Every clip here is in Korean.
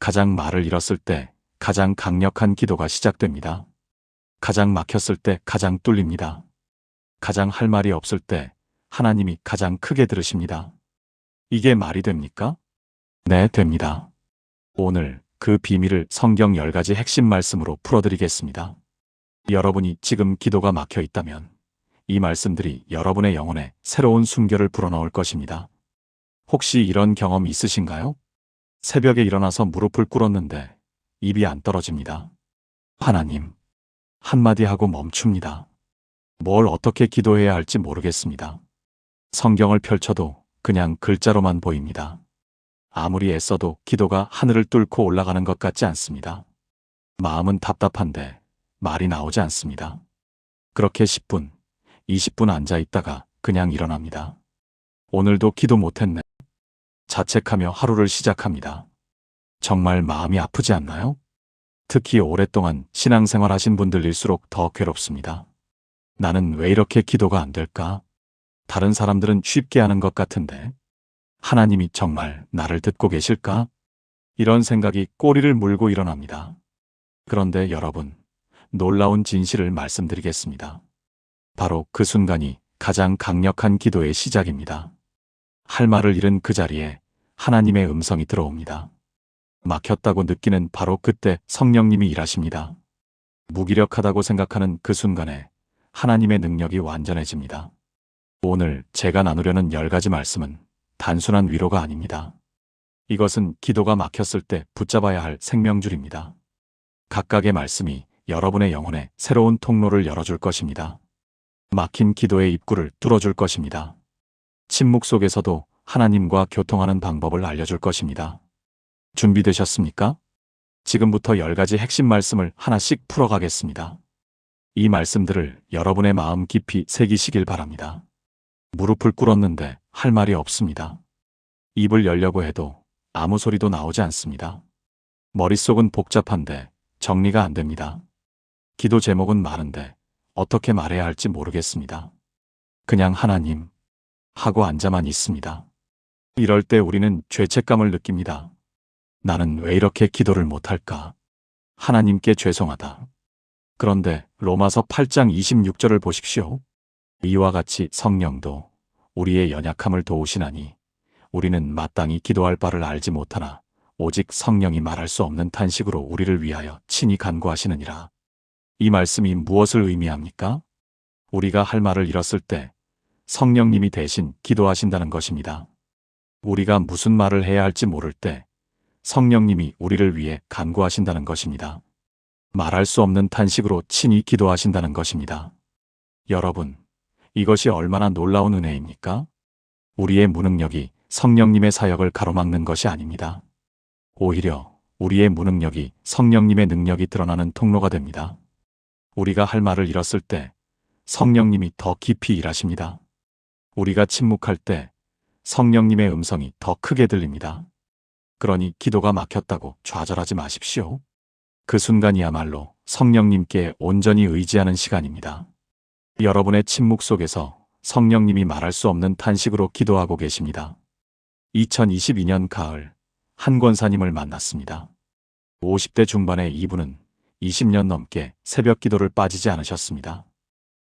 가장 말을 잃었을 때 가장 강력한 기도가 시작됩니다. 가장 막혔을 때 가장 뚫립니다. 가장 할 말이 없을 때 하나님이 가장 크게 들으십니다. 이게 말이 됩니까? 네, 됩니다. 오늘 그 비밀을 성경 10가지 핵심 말씀으로 풀어드리겠습니다. 여러분이 지금 기도가 막혀 있다면 이 말씀들이 여러분의 영혼에 새로운 숨결을 불어넣을 것입니다. 혹시 이런 경험 있으신가요? 새벽에 일어나서 무릎을 꿇었는데 입이 안 떨어집니다. 하나님, 한마디 하고 멈춥니다. 뭘 어떻게 기도해야 할지 모르겠습니다. 성경을 펼쳐도 그냥 글자로만 보입니다. 아무리 애써도 기도가 하늘을 뚫고 올라가는 것 같지 않습니다. 마음은 답답한데 말이 나오지 않습니다. 그렇게 10분, 20분 앉아 있다가 그냥 일어납니다. 오늘도 기도 못했네. 자책하며 하루를 시작합니다. 정말 마음이 아프지 않나요? 특히 오랫동안 신앙생활 하신 분들일수록 더 괴롭습니다. 나는 왜 이렇게 기도가 안 될까? 다른 사람들은 쉽게 하는 것 같은데 하나님이 정말 나를 듣고 계실까? 이런 생각이 꼬리를 물고 일어납니다. 그런데 여러분, 놀라운 진실을 말씀드리겠습니다. 바로 그 순간이 가장 강력한 기도의 시작입니다. 할 말을 잃은 그 자리에 하나님의 음성이 들어옵니다. 막혔다고 느끼는 바로 그때 성령님이 일하십니다. 무기력하다고 생각하는 그 순간에 하나님의 능력이 완전해집니다. 오늘 제가 나누려는 10가지 말씀은 단순한 위로가 아닙니다. 이것은 기도가 막혔을 때 붙잡아야 할 생명줄입니다. 각각의 말씀이 여러분의 영혼에 새로운 통로를 열어줄 것입니다. 막힌 기도의 입구를 뚫어줄 것입니다. 침묵 속에서도 하나님과 교통하는 방법을 알려줄 것입니다. 준비되셨습니까? 지금부터 10가지 핵심 말씀을 하나씩 풀어가겠습니다. 이 말씀들을 여러분의 마음 깊이 새기시길 바랍니다. 무릎을 꿇었는데 할 말이 없습니다. 입을 열려고 해도 아무 소리도 나오지 않습니다. 머릿속은 복잡한데 정리가 안 됩니다. 기도 제목은 많은데 어떻게 말해야 할지 모르겠습니다. 그냥 하나님 하고 앉아만 있습니다. 이럴 때 우리는 죄책감을 느낍니다. 나는 왜 이렇게 기도를 못할까? 하나님께 죄송하다. 그런데 로마서 8장 26절을 보십시오. 이와 같이 성령도 우리의 연약함을 도우시나니 우리는 마땅히 기도할 바를 알지 못하나 오직 성령이 말할 수 없는 탄식으로 우리를 위하여 친히 간구하시느니라. 이 말씀이 무엇을 의미합니까? 우리가 할 말을 잃었을 때 성령님이 대신 기도하신다는 것입니다. 우리가 무슨 말을 해야 할지 모를 때 성령님이 우리를 위해 간구하신다는 것입니다. 말할 수 없는 탄식으로 친히 기도하신다는 것입니다. 여러분, 이것이 얼마나 놀라운 은혜입니까? 우리의 무능력이 성령님의 사역을 가로막는 것이 아닙니다. 오히려 우리의 무능력이 성령님의 능력이 드러나는 통로가 됩니다. 우리가 할 말을 잃었을 때 성령님이 더 깊이 일하십니다. 우리가 침묵할 때 성령님의 음성이 더 크게 들립니다. 그러니 기도가 막혔다고 좌절하지 마십시오. 그 순간이야말로 성령님께 온전히 의지하는 시간입니다. 여러분의 침묵 속에서 성령님이 말할 수 없는 탄식으로 기도하고 계십니다. 2022년 가을 한 권사님을 만났습니다. 50대 중반의 이분은 20년 넘게 새벽 기도를 빠지지 않으셨습니다.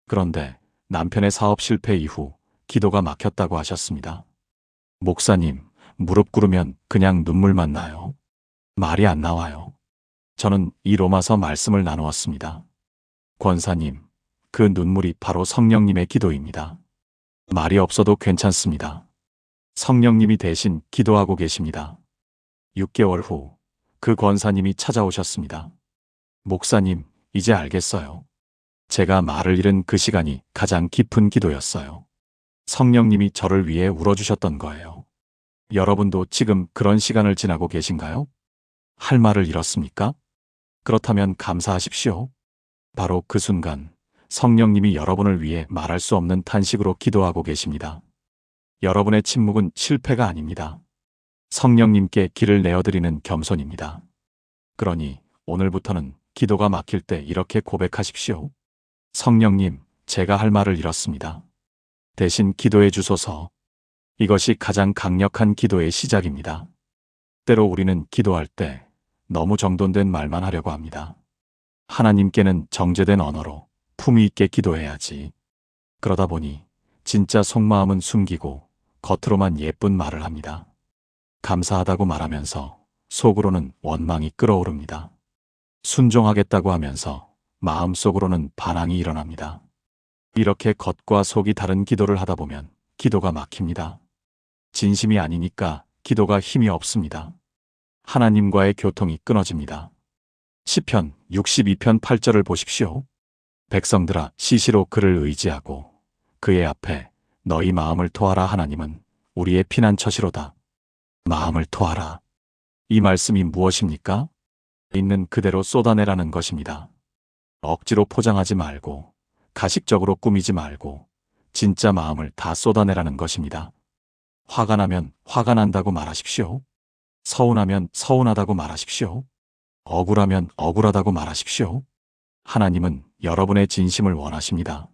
그런데 남편의 사업 실패 이후 기도가 막혔다고 하셨습니다. 목사님, 무릎 꿇으면 그냥 눈물만 나요. 말이 안 나와요. 저는 이 로마서 말씀을 나누었습니다. 권사님, 그 눈물이 바로 성령님의 기도입니다. 말이 없어도 괜찮습니다. 성령님이 대신 기도하고 계십니다. 6개월 후 그 권사님이 찾아오셨습니다. 목사님, 이제 알겠어요. 제가 말을 잃은 그 시간이 가장 깊은 기도였어요. 성령님이 저를 위해 울어주셨던 거예요. 여러분도 지금 그런 시간을 지나고 계신가요? 할 말을 잃었습니까? 그렇다면 감사하십시오. 바로 그 순간 성령님이 여러분을 위해 말할 수 없는 탄식으로 기도하고 계십니다. 여러분의 침묵은 실패가 아닙니다. 성령님께 길을 내어드리는 겸손입니다. 그러니 오늘부터는 기도가 막힐 때 이렇게 고백하십시오. 성령님, 제가 할 말을 잃었습니다. 대신 기도해 주소서. 이것이 가장 강력한 기도의 시작입니다. 때로 우리는 기도할 때 너무 정돈된 말만 하려고 합니다. 하나님께는 정제된 언어로 품위 있게 기도해야지. 그러다 보니 진짜 속마음은 숨기고 겉으로만 예쁜 말을 합니다. 감사하다고 말하면서 속으로는 원망이 끓어오릅니다. 순종하겠다고 하면서 마음속으로는 반항이 일어납니다. 이렇게 겉과 속이 다른 기도를 하다 보면 기도가 막힙니다. 진심이 아니니까 기도가 힘이 없습니다. 하나님과의 교통이 끊어집니다. 시편 62편 8절을 보십시오. 백성들아 시시로 그를 의지하고 그의 앞에 너희 마음을 토하라. 하나님은 우리의 피난처시로다. 마음을 토하라. 이 말씀이 무엇입니까? 있는 그대로 쏟아내라는 것입니다. 억지로 포장하지 말고 가식적으로 꾸미지 말고 진짜 마음을 다 쏟아내라는 것입니다. 화가 나면 화가 난다고 말하십시오. 서운하면 서운하다고 말하십시오. 억울하면 억울하다고 말하십시오. 하나님은 여러분의 진심을 원하십니다.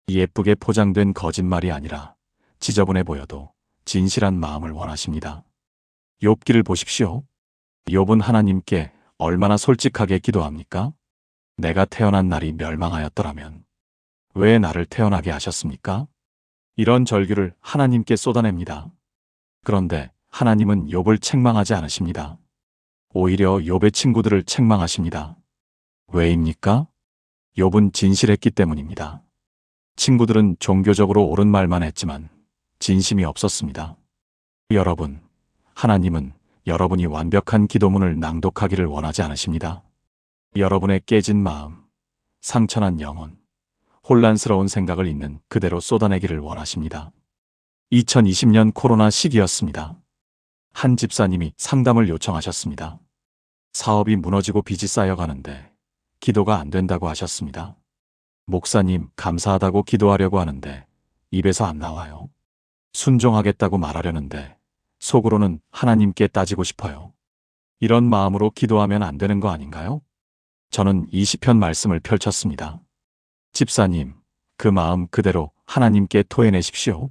예쁘게 포장된 거짓말이 아니라 지저분해 보여도 진실한 마음을 원하십니다. 욥기를 보십시오. 욥은 하나님께 얼마나 솔직하게 기도합니까? 내가 태어난 날이 멸망하였더라면 왜 나를 태어나게 하셨습니까? 이런 절규를 하나님께 쏟아냅니다. 그런데 하나님은 욥을 책망하지 않으십니다. 오히려 욥의 친구들을 책망하십니다. 왜입니까? 욥은 진실했기 때문입니다. 친구들은 종교적으로 옳은 말만 했지만 진심이 없었습니다. 여러분, 하나님은 여러분이 완벽한 기도문을 낭독하기를 원하지 않으십니다. 여러분의 깨진 마음, 상처난 영혼, 혼란스러운 생각을 있는 그대로 쏟아내기를 원하십니다. 2020년 코로나 시기였습니다. 한 집사님이 상담을 요청하셨습니다. 사업이 무너지고 빚이 쌓여가는데 기도가 안 된다고 하셨습니다. 목사님, 감사하다고 기도하려고 하는데 입에서 안 나와요. 순종하겠다고 말하려는데 속으로는 하나님께 따지고 싶어요. 이런 마음으로 기도하면 안 되는 거 아닌가요? 저는 이 시편 말씀을 펼쳤습니다. 집사님, 그 마음 그대로 하나님께 토해내십시오.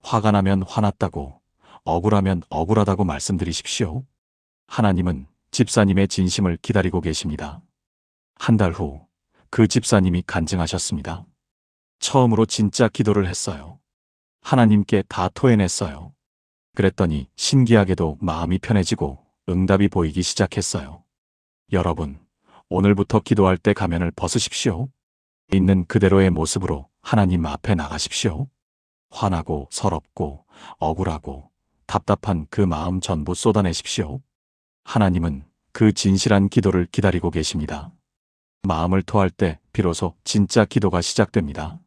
화가 나면 화났다고, 억울하면 억울하다고 말씀드리십시오. 하나님은 집사님의 진심을 기다리고 계십니다. 한 달 후 그 집사님이 간증하셨습니다. 처음으로 진짜 기도를 했어요. 하나님께 다 토해냈어요. 그랬더니 신기하게도 마음이 편해지고 응답이 보이기 시작했어요. 여러분, 오늘부터 기도할 때 가면을 벗으십시오. 있는 그대로의 모습으로 하나님 앞에 나가십시오. 화나고 서럽고 억울하고 답답한 그 마음 전부 쏟아내십시오. 하나님은 그 진실한 기도를 기다리고 계십니다. 마음을 토할 때 비로소 진짜 기도가 시작됩니다.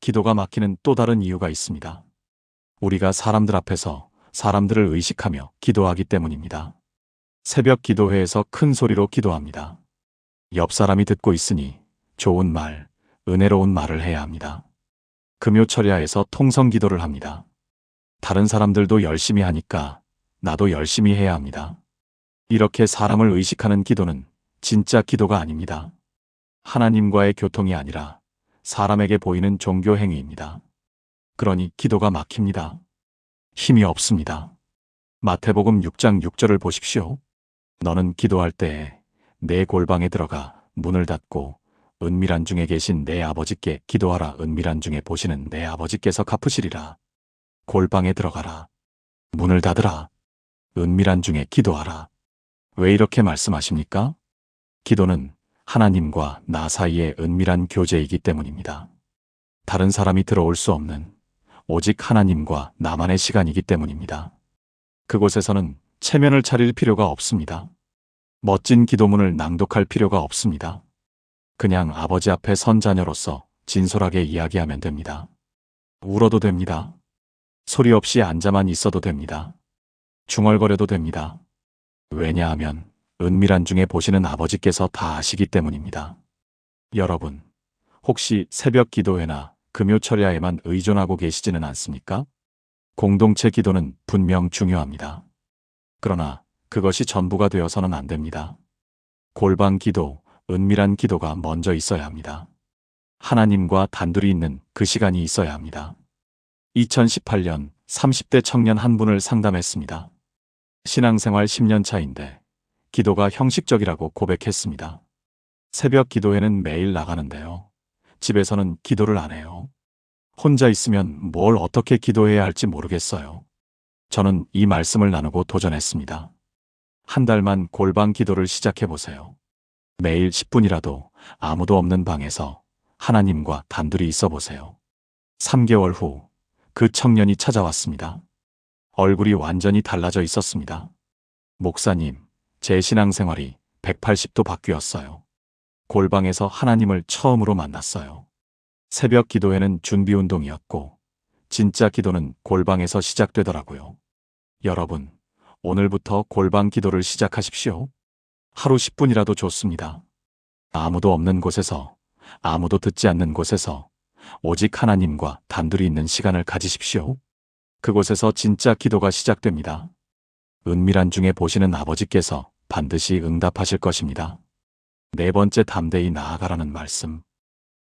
기도가 막히는 또 다른 이유가 있습니다. 우리가 사람들 앞에서 사람들을 의식하며 기도하기 때문입니다. 새벽 기도회에서 큰 소리로 기도합니다. 옆 사람이 듣고 있으니 좋은 말, 은혜로운 말을 해야 합니다. 금요철야에서 통성 기도를 합니다. 다른 사람들도 열심히 하니까 나도 열심히 해야 합니다. 이렇게 사람을 의식하는 기도는 진짜 기도가 아닙니다. 하나님과의 교통이 아니라 사람에게 보이는 종교 행위입니다. 그러니 기도가 막힙니다. 힘이 없습니다. 마태복음 6장 6절을 보십시오. 너는 기도할 때에 내 골방에 들어가 문을 닫고 은밀한 중에 계신 내 아버지께 기도하라. 은밀한 중에 보시는 내 아버지께서 갚으시리라. 골방에 들어가라. 문을 닫으라. 은밀한 중에 기도하라. 왜 이렇게 말씀하십니까? 기도는 하나님과 나 사이의 은밀한 교제이기 때문입니다. 다른 사람이 들어올 수 없는 오직 하나님과 나만의 시간이기 때문입니다. 그곳에서는 체면을 차릴 필요가 없습니다. 멋진 기도문을 낭독할 필요가 없습니다. 그냥 아버지 앞에 선 자녀로서 진솔하게 이야기하면 됩니다. 울어도 됩니다. 소리 없이 앉아만 있어도 됩니다. 중얼거려도 됩니다. 왜냐하면 은밀한 중에 보시는 아버지께서 다 아시기 때문입니다. 여러분, 혹시 새벽 기도회나 금요철야에만 의존하고 계시지는 않습니까? 공동체 기도는 분명 중요합니다. 그러나 그것이 전부가 되어서는 안 됩니다. 골방 기도, 은밀한 기도가 먼저 있어야 합니다. 하나님과 단둘이 있는 그 시간이 있어야 합니다. 2018년 30대 청년 한 분을 상담했습니다. 신앙생활 10년 차인데 기도가 형식적이라고 고백했습니다. 새벽 기도회는 매일 나가는데요. 집에서는 기도를 안 해요. 혼자 있으면 뭘 어떻게 기도해야 할지 모르겠어요. 저는 이 말씀을 나누고 도전했습니다. 한 달만 골방 기도를 시작해 보세요. 매일 10분이라도 아무도 없는 방에서 하나님과 단둘이 있어 보세요. 3개월 후 그 청년이 찾아왔습니다. 얼굴이 완전히 달라져 있었습니다. 목사님, 제 신앙생활이 180도 바뀌었어요. 골방에서 하나님을 처음으로 만났어요. 새벽 기도회는 준비 운동이었고 진짜 기도는 골방에서 시작되더라고요. 여러분, 오늘부터 골방 기도를 시작하십시오. 하루 10분이라도 좋습니다. 아무도 없는 곳에서, 아무도 듣지 않는 곳에서 오직 하나님과 단둘이 있는 시간을 가지십시오. 그곳에서 진짜 기도가 시작됩니다. 은밀한 중에 보시는 아버지께서 반드시 응답하실 것입니다. 네 번째, 담대히 나아가라는 말씀.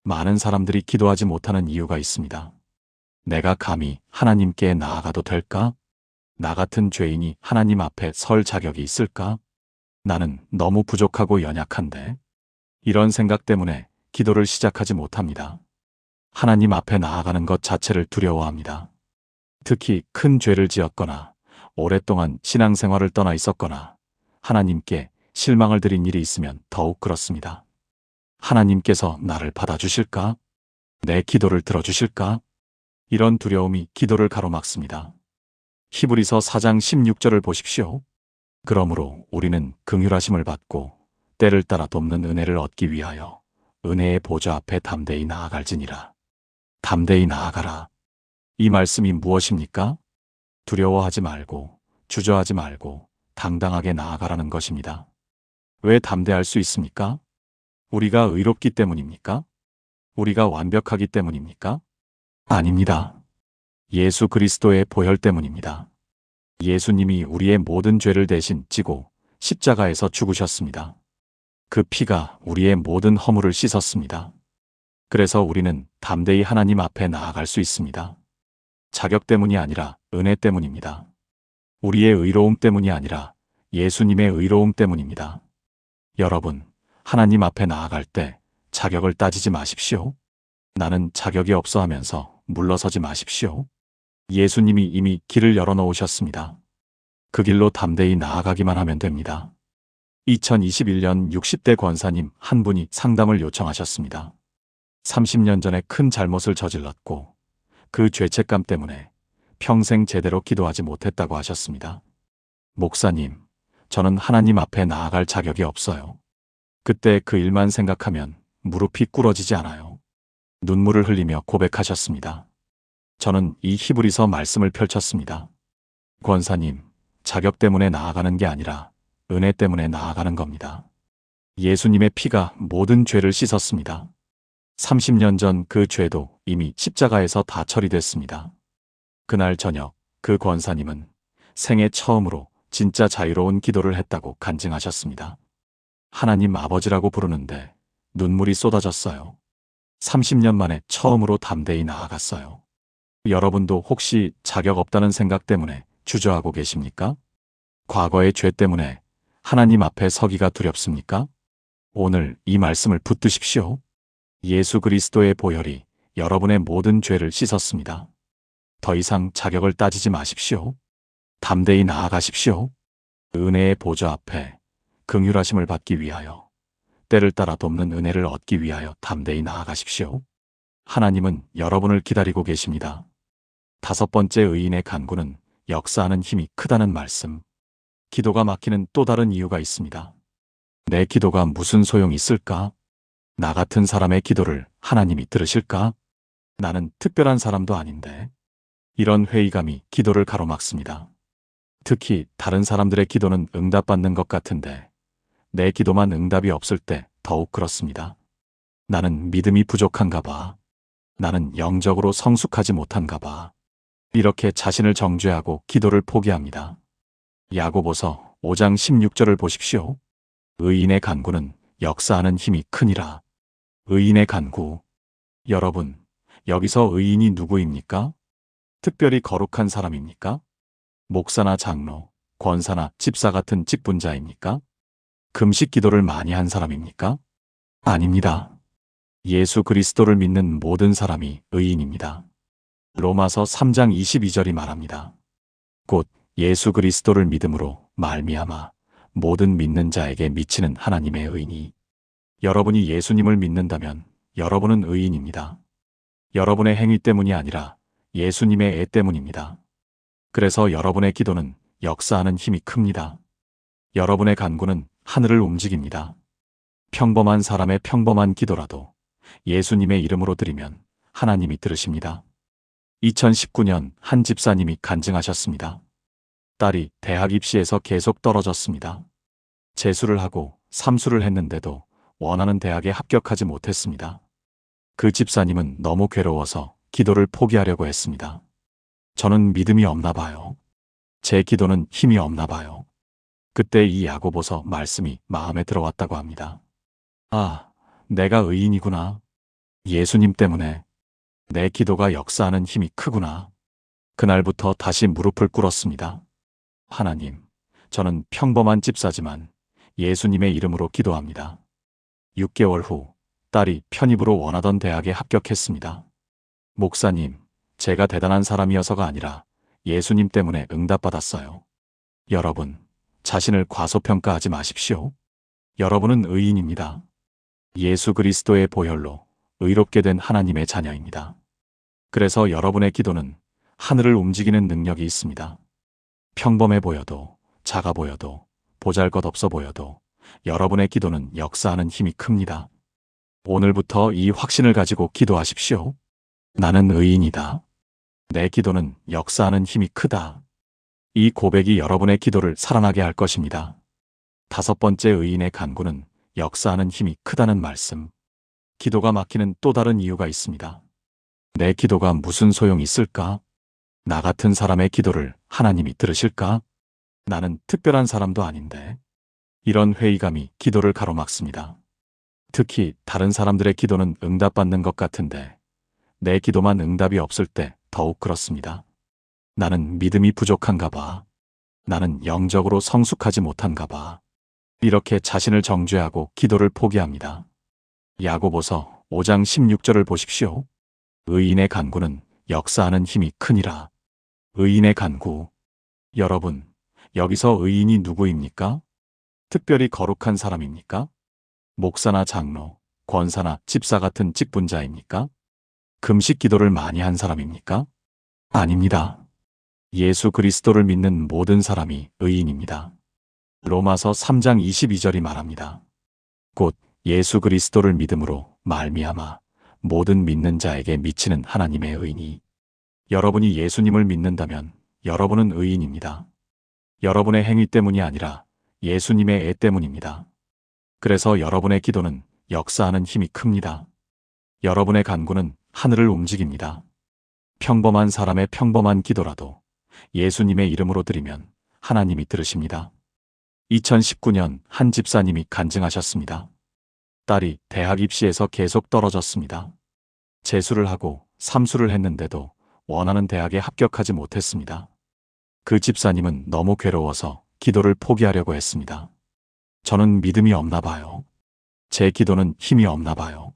많은 사람들이 기도하지 못하는 이유가 있습니다. 내가 감히 하나님께 나아가도 될까? 나 같은 죄인이 하나님 앞에 설 자격이 있을까? 나는 너무 부족하고 연약한데. 이런 생각 때문에 기도를 시작하지 못합니다. 하나님 앞에 나아가는 것 자체를 두려워합니다. 특히 큰 죄를 지었거나 오랫동안 신앙생활을 떠나 있었거나 하나님께 실망을 드린 일이 있으면 더욱 그렇습니다. 하나님께서 나를 받아주실까? 내 기도를 들어주실까? 이런 두려움이 기도를 가로막습니다. 히브리서 4장 16절을 보십시오. 그러므로 우리는 긍휼하심을 받고 때를 따라 돕는 은혜를 얻기 위하여 은혜의 보좌 앞에 담대히 나아갈지니라. 담대히 나아가라. 이 말씀이 무엇입니까? 두려워하지 말고 주저하지 말고 당당하게 나아가라는 것입니다. 왜 담대할 수 있습니까? 우리가 의롭기 때문입니까? 우리가 완벽하기 때문입니까? 아닙니다. 예수 그리스도의 보혈 때문입니다. 예수님이 우리의 모든 죄를 대신 지고 십자가에서 죽으셨습니다. 그 피가 우리의 모든 허물을 씻었습니다. 그래서 우리는 담대히 하나님 앞에 나아갈 수 있습니다. 자격 때문이 아니라 은혜 때문입니다. 우리의 의로움 때문이 아니라 예수님의 의로움 때문입니다. 여러분, 하나님 앞에 나아갈 때 자격을 따지지 마십시오. 나는 자격이 없어 하면서 물러서지 마십시오. 예수님이 이미 길을 열어놓으셨습니다. 그 길로 담대히 나아가기만 하면 됩니다. 2021년 60대 권사님 한 분이 상담을 요청하셨습니다. 30년 전에 큰 잘못을 저질렀고 그 죄책감 때문에 평생 제대로 기도하지 못했다고 하셨습니다. 목사님, 저는 하나님 앞에 나아갈 자격이 없어요. 그때 그 일만 생각하면 무릎이 꿇어지지 않아요. 눈물을 흘리며 고백하셨습니다. 저는 이 히브리서 말씀을 펼쳤습니다. 권사님, 자격 때문에 나아가는 게 아니라 은혜 때문에 나아가는 겁니다. 예수님의 피가 모든 죄를 씻었습니다. 30년 전 그 죄도 이미 십자가에서 다 처리됐습니다. 그날 저녁 그 권사님은 생애 처음으로 진짜 자유로운 기도를 했다고 간증하셨습니다. 하나님 아버지라고 부르는데 눈물이 쏟아졌어요. 30년 만에 처음으로 담대히 나아갔어요. 여러분도 혹시 자격 없다는 생각 때문에 주저하고 계십니까? 과거의 죄 때문에 하나님 앞에 서기가 두렵습니까? 오늘 이 말씀을 붙드십시오. 예수 그리스도의 보혈이 여러분의 모든 죄를 씻었습니다. 더 이상 자격을 따지지 마십시오. 담대히 나아가십시오. 은혜의 보좌 앞에 긍휼하심을 받기 위하여, 때를 따라 돕는 은혜를 얻기 위하여 담대히 나아가십시오. 하나님은 여러분을 기다리고 계십니다. 5번째, 의인의 간구는 역사하는 힘이 크다는 말씀. 기도가 막히는 또 다른 이유가 있습니다. 내 기도가 무슨 소용이 있을까? 나 같은 사람의 기도를 하나님이 들으실까? 나는 특별한 사람도 아닌데. 이런 회의감이 기도를 가로막습니다. 특히 다른 사람들의 기도는 응답받는 것 같은데 내 기도만 응답이 없을 때 더욱 그렇습니다. 나는 믿음이 부족한가 봐. 나는 영적으로 성숙하지 못한가 봐. 이렇게 자신을 정죄하고 기도를 포기합니다. 야고보서 5장 16절을 보십시오. 의인의 간구는 역사하는 힘이 크니라. 의인의 간구. 여러분, 여기서 의인이 누구입니까? 특별히 거룩한 사람입니까? 목사나 장로, 권사나 집사 같은 직분자입니까? 금식 기도를 많이 한 사람입니까? 아닙니다. 예수 그리스도를 믿는 모든 사람이 의인입니다. 로마서 3장 22절이 말합니다. 곧 예수 그리스도를 믿음으로 말미암아 모든 믿는 자에게 미치는 하나님의 의인이. 여러분이 예수님을 믿는다면 여러분은 의인입니다. 여러분의 행위 때문이 아니라 예수님의 애 때문입니다. 그래서 여러분의 기도는 역사하는 힘이 큽니다. 여러분의 간구는 하늘을 움직입니다. 평범한 사람의 평범한 기도라도 예수님의 이름으로 드리면 하나님이 들으십니다. 2019년 한 집사님이 간증하셨습니다. 딸이 대학 입시에서 계속 떨어졌습니다. 재수를 하고 삼수를 했는데도 원하는 대학에 합격하지 못했습니다. 그 집사님은 너무 괴로워서 기도를 포기하려고 했습니다. 저는 믿음이 없나 봐요. 제 기도는 힘이 없나 봐요. 그때 이 야고보서 말씀이 마음에 들어왔다고 합니다. 아, 내가 의인이구나. 예수님 때문에 내 기도가 역사하는 힘이 크구나. 그날부터 다시 무릎을 꿇었습니다. 하나님, 저는 평범한 집사지만 예수님의 이름으로 기도합니다. 6개월 후 딸이 편입으로 원하던 대학에 합격했습니다. 목사님, 제가 대단한 사람이어서가 아니라 예수님 때문에 응답받았어요. 여러분, 자신을 과소평가하지 마십시오. 여러분은 의인입니다. 예수 그리스도의 보혈로 의롭게 된 하나님의 자녀입니다. 그래서 여러분의 기도는 하늘을 움직이는 능력이 있습니다. 평범해 보여도, 작아 보여도, 보잘것없어 보여도 여러분의 기도는 역사하는 힘이 큽니다. 오늘부터 이 확신을 가지고 기도하십시오. 나는 의인이다. 내 기도는 역사하는 힘이 크다. 이 고백이 여러분의 기도를 살아나게 할 것입니다. 5번째 의인의 간구는 역사하는 힘이 크다는 말씀. 기도가 막히는 또 다른 이유가 있습니다. 내 기도가 무슨 소용이 있을까? 나 같은 사람의 기도를 하나님이 들으실까? 나는 특별한 사람도 아닌데. 이런 회의감이 기도를 가로막습니다. 특히 다른 사람들의 기도는 응답받는 것 같은데 내 기도만 응답이 없을 때 더욱 그렇습니다. 나는 믿음이 부족한가 봐. 나는 영적으로 성숙하지 못한가 봐. 이렇게 자신을 정죄하고 기도를 포기합니다. 야고보서 5장 16절을 보십시오. 의인의 간구는 역사하는 힘이 크니라. 의인의 간구. 여러분, 여기서 의인이 누구입니까? 특별히 거룩한 사람입니까? 목사나 장로, 권사나 집사 같은 직분자입니까? 금식 기도를 많이 한 사람입니까? 아닙니다. 예수 그리스도를 믿는 모든 사람이 의인입니다. 로마서 3장 22절이 말합니다. 곧 예수 그리스도를 믿음으로 말미암아 모든 믿는 자에게 미치는 하나님의 의인이. 여러분이 예수님을 믿는다면 여러분은 의인입니다. 여러분의 행위 때문이 아니라 예수님의 애 때문입니다. 그래서 여러분의 기도는 역사하는 힘이 큽니다. 여러분의 간구는 하늘을 움직입니다. 평범한 사람의 평범한 기도라도 예수님의 이름으로 드리면 하나님이 들으십니다. 2019년 한 집사님이 간증하셨습니다. 딸이 대학 입시에서 계속 떨어졌습니다. 재수를 하고 삼수를 했는데도 원하는 대학에 합격하지 못했습니다. 그 집사님은 너무 괴로워서 기도를 포기하려고 했습니다. 저는 믿음이 없나 봐요. 제 기도는 힘이 없나 봐요.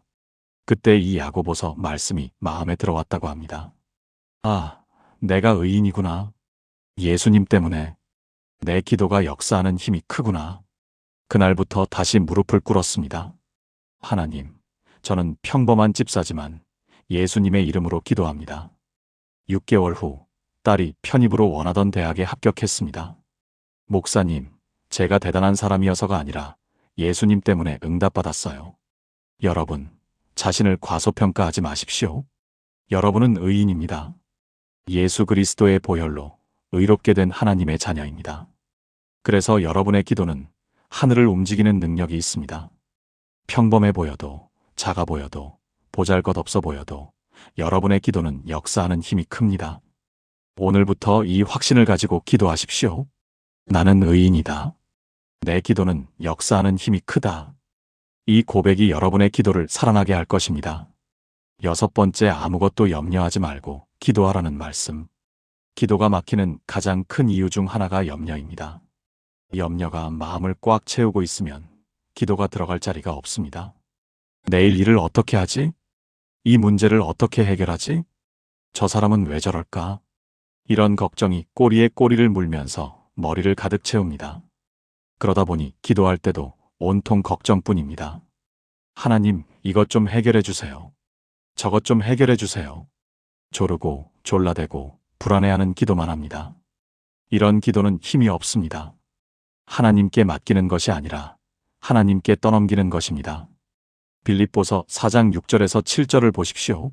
그때 이 야고보서 말씀이 마음에 들어왔다고 합니다. 아, 내가 의인이구나. 예수님 때문에 내 기도가 역사하는 힘이 크구나. 그날부터 다시 무릎을 꿇었습니다. 하나님, 저는 평범한 집사지만 예수님의 이름으로 기도합니다. 6개월 후 딸이 편입으로 원하던 대학에 합격했습니다. 목사님, 제가 대단한 사람이어서가 아니라 예수님 때문에 응답받았어요. 여러분, 자신을 과소평가하지 마십시오. 여러분은 의인입니다. 예수 그리스도의 보혈로 의롭게 된 하나님의 자녀입니다. 그래서 여러분의 기도는 하늘을 움직이는 능력이 있습니다. 평범해 보여도, 작아 보여도, 보잘것없어 보여도 여러분의 기도는 역사하는 힘이 큽니다. 오늘부터 이 확신을 가지고 기도하십시오. 나는 의인이다. 내 기도는 역사하는 힘이 크다. 이 고백이 여러분의 기도를 살아나게 할 것입니다. 6번째, 아무것도 염려하지 말고 기도하라는 말씀. 기도가 막히는 가장 큰 이유 중 하나가 염려입니다. 염려가 마음을 꽉 채우고 있으면 기도가 들어갈 자리가 없습니다. 내일 일을 어떻게 하지? 이 문제를 어떻게 해결하지? 저 사람은 왜 저럴까? 이런 걱정이 꼬리에 꼬리를 물면서 머리를 가득 채웁니다. 그러다 보니 기도할 때도 온통 걱정뿐입니다. 하나님, 이것 좀 해결해 주세요. 저것 좀 해결해 주세요. 조르고 졸라대고 불안해하는 기도만 합니다. 이런 기도는 힘이 없습니다. 하나님께 맡기는 것이 아니라 하나님께 떠넘기는 것입니다. 빌립보서 4장 6절에서 7절을 보십시오.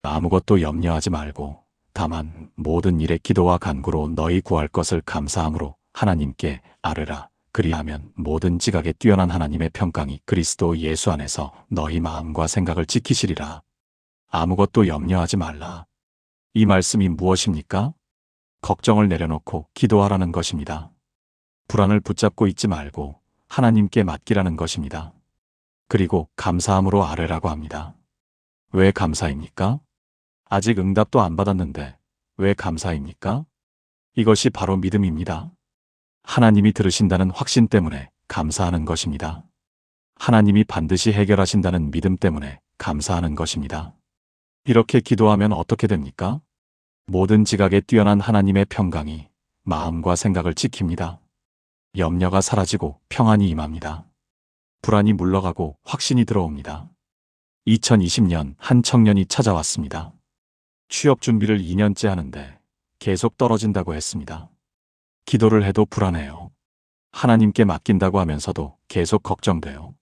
아무것도 염려하지 말고 다만 모든 일에 기도와 간구로 너희 구할 것을 감사함으로 하나님께 아뢰라. 그리하면 모든 지각에 뛰어난 하나님의 평강이 그리스도 예수 안에서 너희 마음과 생각을 지키시리라. 아무것도 염려하지 말라. 이 말씀이 무엇입니까? 걱정을 내려놓고 기도하라는 것입니다. 불안을 붙잡고 있지 말고 하나님께 맡기라는 것입니다. 그리고 감사함으로 아뢰라고 합니다. 왜 감사입니까? 아직 응답도 안 받았는데 왜 감사입니까? 이것이 바로 믿음입니다. 하나님이 들으신다는 확신 때문에 감사하는 것입니다. 하나님이 반드시 해결하신다는 믿음 때문에 감사하는 것입니다. 이렇게 기도하면 어떻게 됩니까? 모든 지각에 뛰어난 하나님의 평강이 마음과 생각을 지킵니다. 염려가 사라지고 평안이 임합니다. 불안이 물러가고 확신이 들어옵니다. 2020년 한 청년이 찾아왔습니다. 취업 준비를 2년째 하는데 계속 떨어진다고 했습니다. 기도를 해도 불안해요. 하나님께 맡긴다고 하면서도 계속 걱정돼요.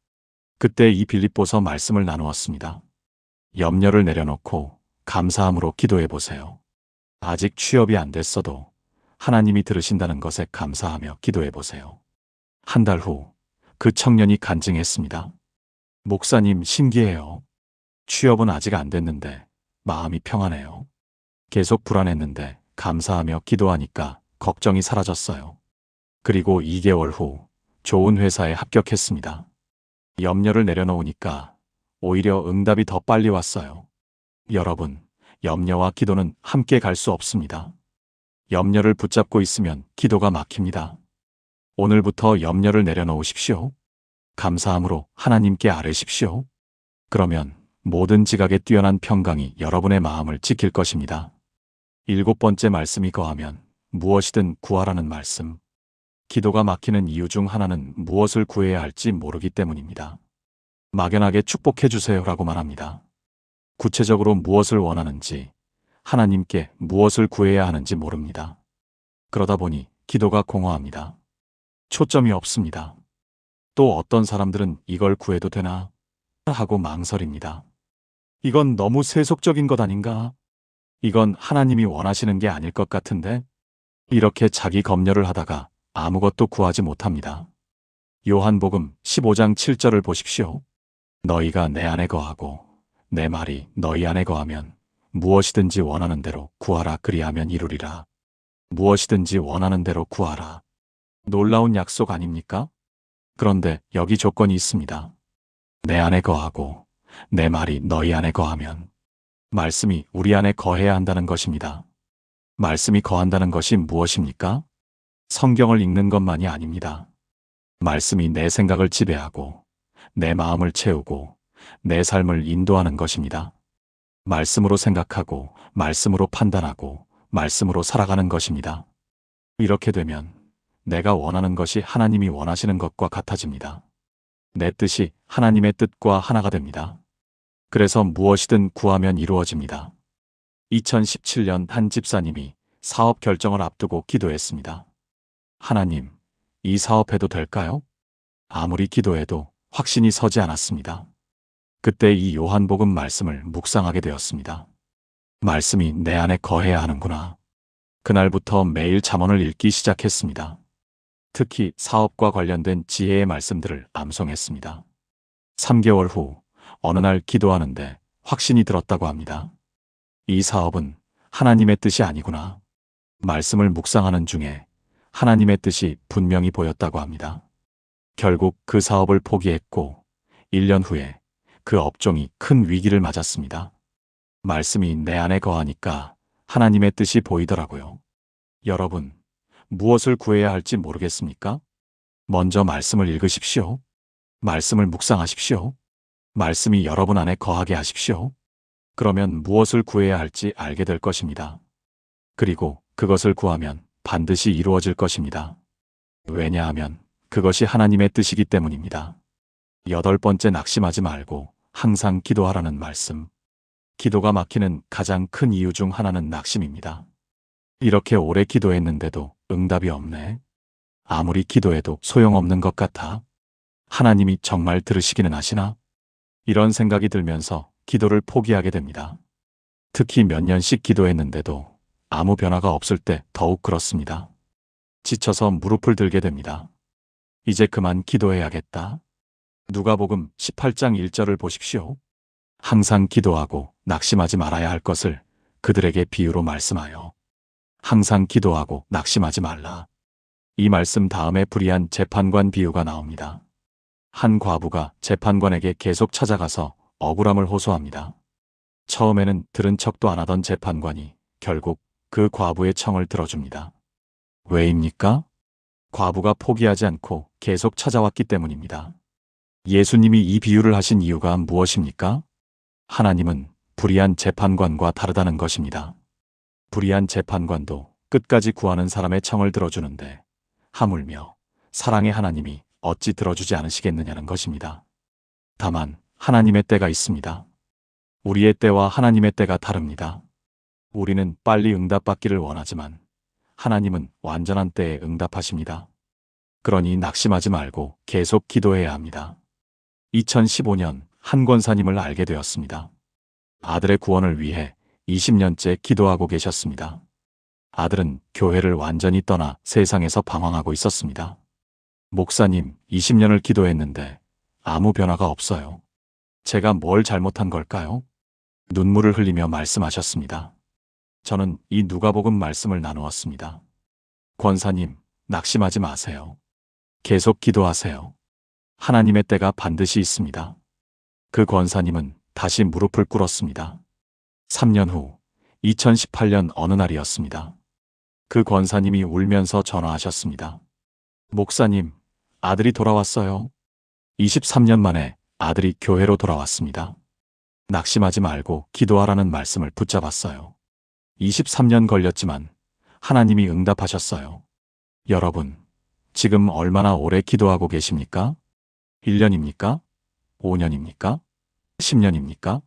그때 이 빌립보서 말씀을 나누었습니다. 염려를 내려놓고 감사함으로 기도해 보세요. 아직 취업이 안 됐어도 하나님이 들으신다는 것에 감사하며 기도해 보세요. 한 달 후 그 청년이 간증했습니다. 목사님, 신기해요. 취업은 아직 안 됐는데 마음이 평안해요. 계속 불안했는데 감사하며 기도하니까 걱정이 사라졌어요. 그리고 2개월 후 좋은 회사에 합격했습니다. 염려를 내려놓으니까 오히려 응답이 더 빨리 왔어요. 여러분, 염려와 기도는 함께 갈 수 없습니다. 염려를 붙잡고 있으면 기도가 막힙니다. 오늘부터 염려를 내려놓으십시오. 감사함으로 하나님께 아뢰십시오. 그러면 모든 지각에 뛰어난 평강이 여러분의 마음을 지킬 것입니다. 7번째 말씀이 거하면 무엇이든 구하라는 말씀. 기도가 막히는 이유 중 하나는 무엇을 구해야 할지 모르기 때문입니다. 막연하게 축복해 주세요라고만 합니다. 구체적으로 무엇을 원하는지, 하나님께 무엇을 구해야 하는지 모릅니다. 그러다 보니 기도가 공허합니다. 초점이 없습니다. 또 어떤 사람들은 이걸 구해도 되나 하고 망설입니다. 이건 너무 세속적인 것 아닌가? 이건 하나님이 원하시는 게 아닐 것 같은데? 이렇게 자기 검열을 하다가 아무것도 구하지 못합니다. 요한복음 15장 7절을 보십시오. 너희가 내 안에 거하고 내 말이 너희 안에 거하면 무엇이든지 원하는 대로 구하라. 그리하면 이루리라. 무엇이든지 원하는 대로 구하라. 놀라운 약속 아닙니까? 그런데 여기 조건이 있습니다. 내 안에 거하고 내 말이 너희 안에 거하면, 말씀이 우리 안에 거해야 한다는 것입니다. 말씀이 거한다는 것이 무엇입니까? 성경을 읽는 것만이 아닙니다. 말씀이 내 생각을 지배하고 내 마음을 채우고 내 삶을 인도하는 것입니다. 말씀으로 생각하고 말씀으로 판단하고 말씀으로 살아가는 것입니다. 이렇게 되면 내가 원하는 것이 하나님이 원하시는 것과 같아집니다. 내 뜻이 하나님의 뜻과 하나가 됩니다. 그래서 무엇이든 구하면 이루어집니다. 2017년 한 집사님이 사업 결정을 앞두고 기도했습니다. 하나님, 이 사업해도 될까요? 아무리 기도해도 확신이 서지 않았습니다. 그때 이 요한복음 말씀을 묵상하게 되었습니다. 말씀이 내 안에 거해야 하는구나. 그날부터 매일 잠언을 읽기 시작했습니다. 특히 사업과 관련된 지혜의 말씀들을 암송했습니다. 3개월 후 어느 날 기도하는데 확신이 들었다고 합니다. 이 사업은 하나님의 뜻이 아니구나. 말씀을 묵상하는 중에 하나님의 뜻이 분명히 보였다고 합니다. 결국 그 사업을 포기했고 1년 후에 그 업종이 큰 위기를 맞았습니다. 말씀이 내 안에 거하니까 하나님의 뜻이 보이더라고요. 여러분, 무엇을 구해야 할지 모르겠습니까? 먼저 말씀을 읽으십시오. 말씀을 묵상하십시오. 말씀이 여러분 안에 거하게 하십시오. 그러면 무엇을 구해야 할지 알게 될 것입니다. 그리고 그것을 구하면 반드시 이루어질 것입니다. 왜냐하면 그것이 하나님의 뜻이기 때문입니다. 8번째, 낙심하지 말고 항상 기도하라는 말씀. 기도가 막히는 가장 큰 이유 중 하나는 낙심입니다. 이렇게 오래 기도했는데도 응답이 없네. 아무리 기도해도 소용없는 것 같아. 하나님이 정말 들으시기는 하시나? 이런 생각이 들면서 기도를 포기하게 됩니다. 특히 몇 년씩 기도했는데도 아무 변화가 없을 때 더욱 그렇습니다. 지쳐서 무릎을 들게 됩니다. 이제 그만 기도해야겠다. 누가복음 18장 1절을 보십시오. 항상 기도하고 낙심하지 말아야 할 것을 그들에게 비유로 말씀하여 항상 기도하고 낙심하지 말라. 이 말씀 다음에 불의한 재판관 비유가 나옵니다. 한 과부가 재판관에게 계속 찾아가서 억울함을 호소합니다. 처음에는 들은 척도 안 하던 재판관이 결국 그 과부의 청을 들어줍니다. 왜입니까? 과부가 포기하지 않고 계속 찾아왔기 때문입니다. 예수님이 이 비유를 하신 이유가 무엇입니까? 하나님은 불의한 재판관과 다르다는 것입니다. 불의한 재판관도 끝까지 구하는 사람의 청을 들어주는데 하물며 사랑의 하나님이 어찌 들어주지 않으시겠느냐는 것입니다. 다만 하나님의 때가 있습니다. 우리의 때와 하나님의 때가 다릅니다. 우리는 빨리 응답받기를 원하지만 하나님은 완전한 때에 응답하십니다. 그러니 낙심하지 말고 계속 기도해야 합니다. 2015년 한 권사님을 알게 되었습니다. 아들의 구원을 위해 20년째 기도하고 계셨습니다. 아들은 교회를 완전히 떠나 세상에서 방황하고 있었습니다. 목사님, 20년을 기도했는데 아무 변화가 없어요. 제가 뭘 잘못한 걸까요? 눈물을 흘리며 말씀하셨습니다. 저는 이 누가복음 말씀을 나누었습니다. 권사님, 낙심하지 마세요. 계속 기도하세요. 하나님의 때가 반드시 있습니다. 그 권사님은 다시 무릎을 꿇었습니다. 3년 후 2018년 어느 날이었습니다. 그 권사님이 울면서 전화하셨습니다. 목사님, 아들이 돌아왔어요. 23년 만에 아들이 교회로 돌아왔습니다. 낙심하지 말고 기도하라는 말씀을 붙잡았어요. 23년 걸렸지만 하나님이 응답하셨어요. 여러분, 지금 얼마나 오래 기도하고 계십니까? 1년입니까? 5년입니까? 10년입니까?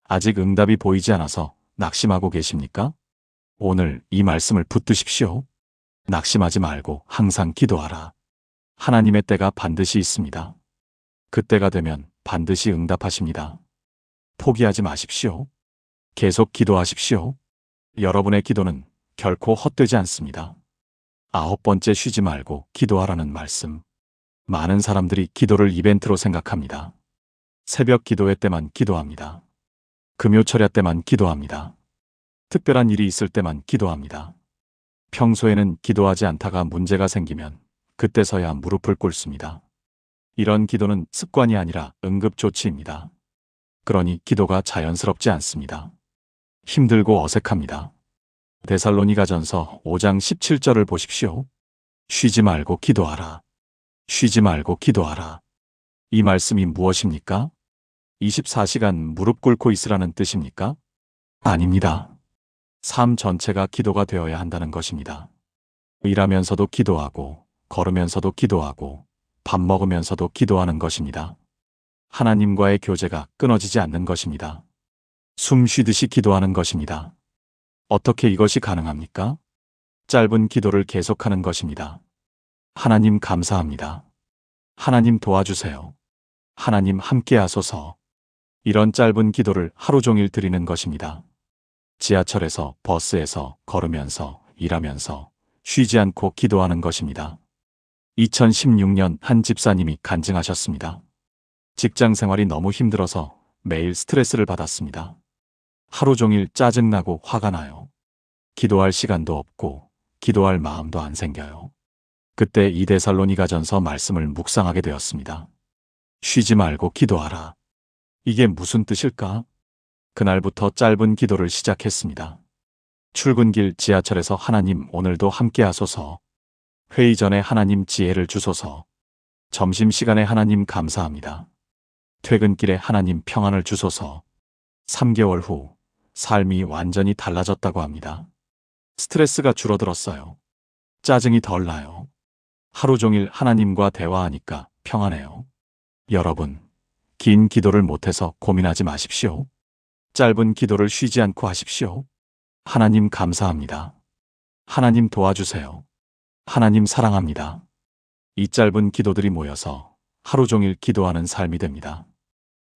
아직 응답이 보이지 않아서 낙심하고 계십니까? 오늘 이 말씀을 붙드십시오. 낙심하지 말고 항상 기도하라. 하나님의 때가 반드시 있습니다. 그때가 되면 반드시 응답하십니다. 포기하지 마십시오. 계속 기도하십시오. 여러분의 기도는 결코 헛되지 않습니다. 9번째, 쉬지 말고 기도하라는 말씀. 많은 사람들이 기도를 이벤트로 생각합니다. 새벽 기도회 때만 기도합니다. 금요철야 때만 기도합니다. 특별한 일이 있을 때만 기도합니다. 평소에는 기도하지 않다가 문제가 생기면 그때서야 무릎을 꿇습니다. 이런 기도는 습관이 아니라 응급조치입니다. 그러니 기도가 자연스럽지 않습니다. 힘들고 어색합니다. 데살로니가전서 5장 17절을 보십시오. 쉬지 말고 기도하라. 쉬지 말고 기도하라. 이 말씀이 무엇입니까? 24시간 무릎 꿇고 있으라는 뜻입니까? 아닙니다. 삶 전체가 기도가 되어야 한다는 것입니다. 일하면서도 기도하고, 걸으면서도 기도하고, 밥 먹으면서도 기도하는 것입니다. 하나님과의 교제가 끊어지지 않는 것입니다. 숨 쉬듯이 기도하는 것입니다. 어떻게 이것이 가능합니까? 짧은 기도를 계속하는 것입니다. 하나님 감사합니다. 하나님 도와주세요. 하나님 함께 하소서. 이런 짧은 기도를 하루 종일 드리는 것입니다. 지하철에서, 버스에서, 걸으면서, 일하면서 쉬지 않고 기도하는 것입니다. 2016년 한 집사님이 간증하셨습니다. 직장 생활이 너무 힘들어서 매일 스트레스를 받았습니다. 하루 종일 짜증나고 화가 나요. 기도할 시간도 없고 기도할 마음도 안 생겨요. 그때 이 데살로니가전서 말씀을 묵상하게 되었습니다. 쉬지 말고 기도하라. 이게 무슨 뜻일까? 그날부터 짧은 기도를 시작했습니다. 출근길 지하철에서 하나님 오늘도 함께 하소서. 회의 전에 하나님 지혜를 주소서. 점심시간에 하나님 감사합니다. 퇴근길에 하나님 평안을 주소서. 3개월 후 삶이 완전히 달라졌다고 합니다. 스트레스가 줄어들었어요. 짜증이 덜 나요. 하루 종일 하나님과 대화하니까 평안해요. 여러분, 긴 기도를 못해서 고민하지 마십시오. 짧은 기도를 쉬지 않고 하십시오. 하나님 감사합니다. 하나님 도와주세요. 하나님 사랑합니다. 이 짧은 기도들이 모여서 하루 종일 기도하는 삶이 됩니다.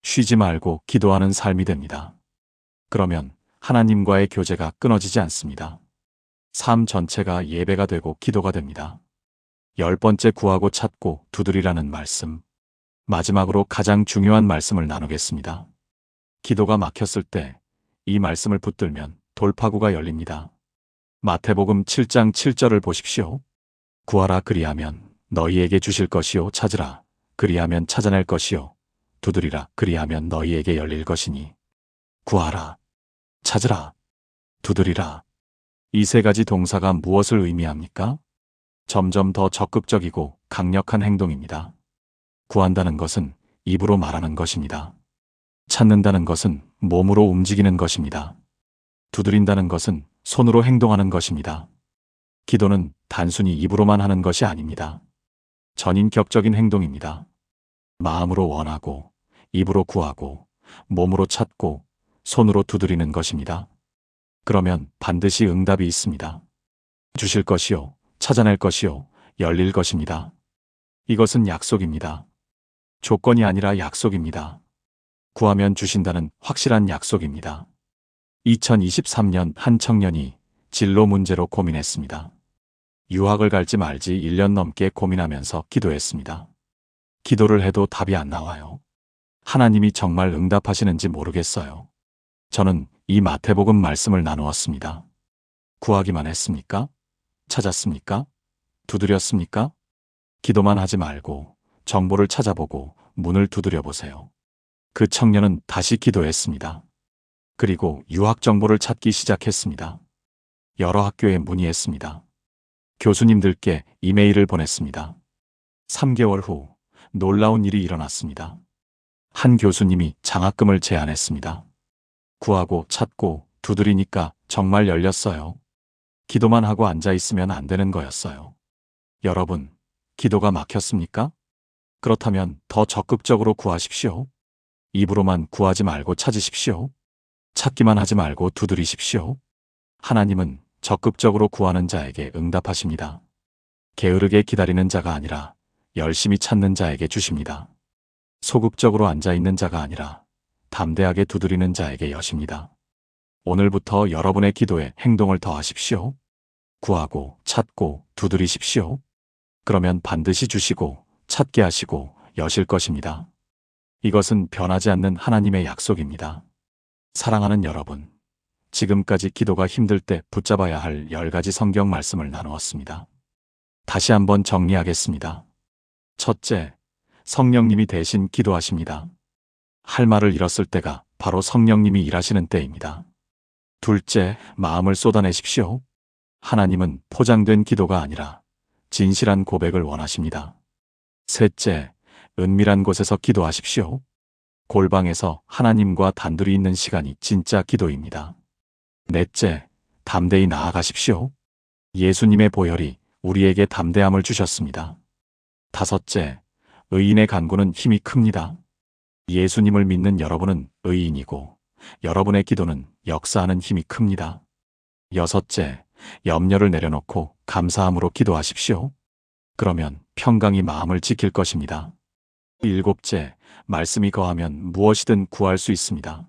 쉬지 말고 기도하는 삶이 됩니다. 그러면 하나님과의 교제가 끊어지지 않습니다. 삶 전체가 예배가 되고 기도가 됩니다. 10번째 구하고 찾고 두드리라는 말씀. 마지막으로 가장 중요한 말씀을 나누겠습니다. 기도가 막혔을 때 이 말씀을 붙들면 돌파구가 열립니다. 마태복음 7장 7절을 보십시오. 구하라 그리하면 너희에게 주실 것이요 찾으라 그리하면 찾아낼 것이요 두드리라 그리하면 너희에게 열릴 것이니. 구하라, 찾으라, 두드리라. 이 세 가지 동사가 무엇을 의미합니까? 점점 더 적극적이고 강력한 행동입니다. 구한다는 것은 입으로 말하는 것입니다. 찾는다는 것은 몸으로 움직이는 것입니다. 두드린다는 것은 손으로 행동하는 것입니다. 기도는 단순히 입으로만 하는 것이 아닙니다. 전인격적인 행동입니다. 마음으로 원하고, 입으로 구하고, 몸으로 찾고, 손으로 두드리는 것입니다. 그러면 반드시 응답이 있습니다. 주실 것이요, 찾아낼 것이요, 열릴 것입니다. 이것은 약속입니다. 조건이 아니라 약속입니다. 구하면 주신다는 확실한 약속입니다. 2023년 한 청년이 진로 문제로 고민했습니다. 유학을 갈지 말지 1년 넘게 고민하면서 기도했습니다. 기도를 해도 답이 안 나와요. 하나님이 정말 응답하시는지 모르겠어요. 저는 이 마태복음 말씀을 나누었습니다. 구하기만 했습니까? 찾았습니까? 두드렸습니까? 기도만 하지 말고 정보를 찾아보고 문을 두드려 보세요. 그 청년은 다시 기도했습니다. 그리고 유학 정보를 찾기 시작했습니다. 여러 학교에 문의했습니다. 교수님들께 이메일을 보냈습니다. 3개월 후 놀라운 일이 일어났습니다. 한 교수님이 장학금을 제안했습니다. 구하고 찾고 두드리니까 정말 열렸어요. 기도만 하고 앉아 있으면 안 되는 거였어요. 여러분, 기도가 막혔습니까? 그렇다면 더 적극적으로 구하십시오. 입으로만 구하지 말고 찾으십시오. 찾기만 하지 말고 두드리십시오. 하나님은 적극적으로 구하는 자에게 응답하십니다. 게으르게 기다리는 자가 아니라 열심히 찾는 자에게 주십니다. 소극적으로 앉아있는 자가 아니라 담대하게 두드리는 자에게 여십니다. 오늘부터 여러분의 기도에 행동을 더하십시오. 구하고 찾고 두드리십시오. 그러면 반드시 주시고 찾게 하시고 여실 것입니다. 이것은 변하지 않는 하나님의 약속입니다. 사랑하는 여러분, 지금까지 기도가 힘들 때 붙잡아야 할 10가지 성경 말씀을 나누었습니다. 다시 한번 정리하겠습니다. 첫째, 성령님이 대신 기도하십니다. 할 말을 잃었을 때가 바로 성령님이 일하시는 때입니다. 둘째, 마음을 쏟아내십시오. 하나님은 포장된 기도가 아니라 진실한 고백을 원하십니다. 셋째, 은밀한 곳에서 기도하십시오. 골방에서 하나님과 단둘이 있는 시간이 진짜 기도입니다. 넷째, 담대히 나아가십시오. 예수님의 보혈이 우리에게 담대함을 주셨습니다. 다섯째, 의인의 간구는 힘이 큽니다. 예수님을 믿는 여러분은 의인이고 여러분의 기도는 역사하는 힘이 큽니다. 여섯째, 염려를 내려놓고 감사함으로 기도하십시오. 그러면 평강이 마음을 지킬 것입니다. 일곱째, 말씀이 거하면 무엇이든 구할 수 있습니다.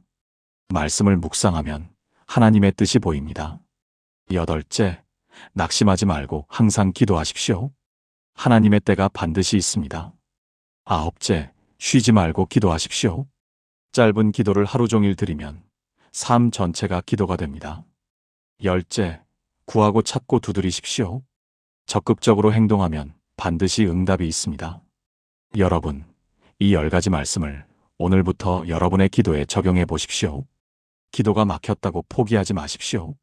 말씀을 묵상하면 하나님의 뜻이 보입니다. 여덟째, 낙심하지 말고 항상 기도하십시오. 하나님의 때가 반드시 있습니다. 아홉째, 쉬지 말고 기도하십시오. 짧은 기도를 하루 종일 드리면 삶 전체가 기도가 됩니다. 열째, 구하고 찾고 두드리십시오. 적극적으로 행동하면 반드시 응답이 있습니다. 여러분, 이 10가지 말씀을 오늘부터 여러분의 기도에 적용해 보십시오. 기도가 막혔다고 포기하지 마십시오.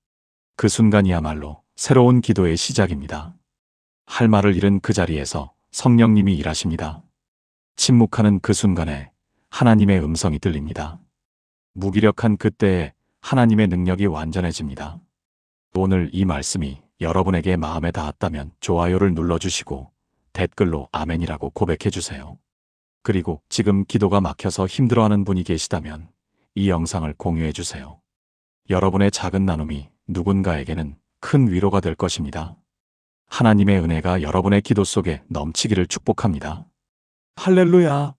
그 순간이야말로 새로운 기도의 시작입니다. 할 말을 잃은 그 자리에서 성령님이 일하십니다. 침묵하는 그 순간에 하나님의 음성이 들립니다. 무기력한 그때에 하나님의 능력이 완전해집니다. 오늘 이 말씀이 여러분에게 마음에 닿았다면 좋아요를 눌러주시고 댓글로 아멘이라고 고백해주세요. 그리고 지금 기도가 막혀서 힘들어하는 분이 계시다면 이 영상을 공유해주세요. 여러분의 작은 나눔이 누군가에게는 큰 위로가 될 것입니다. 하나님의 은혜가 여러분의 기도 속에 넘치기를 축복합니다. 할렐루야!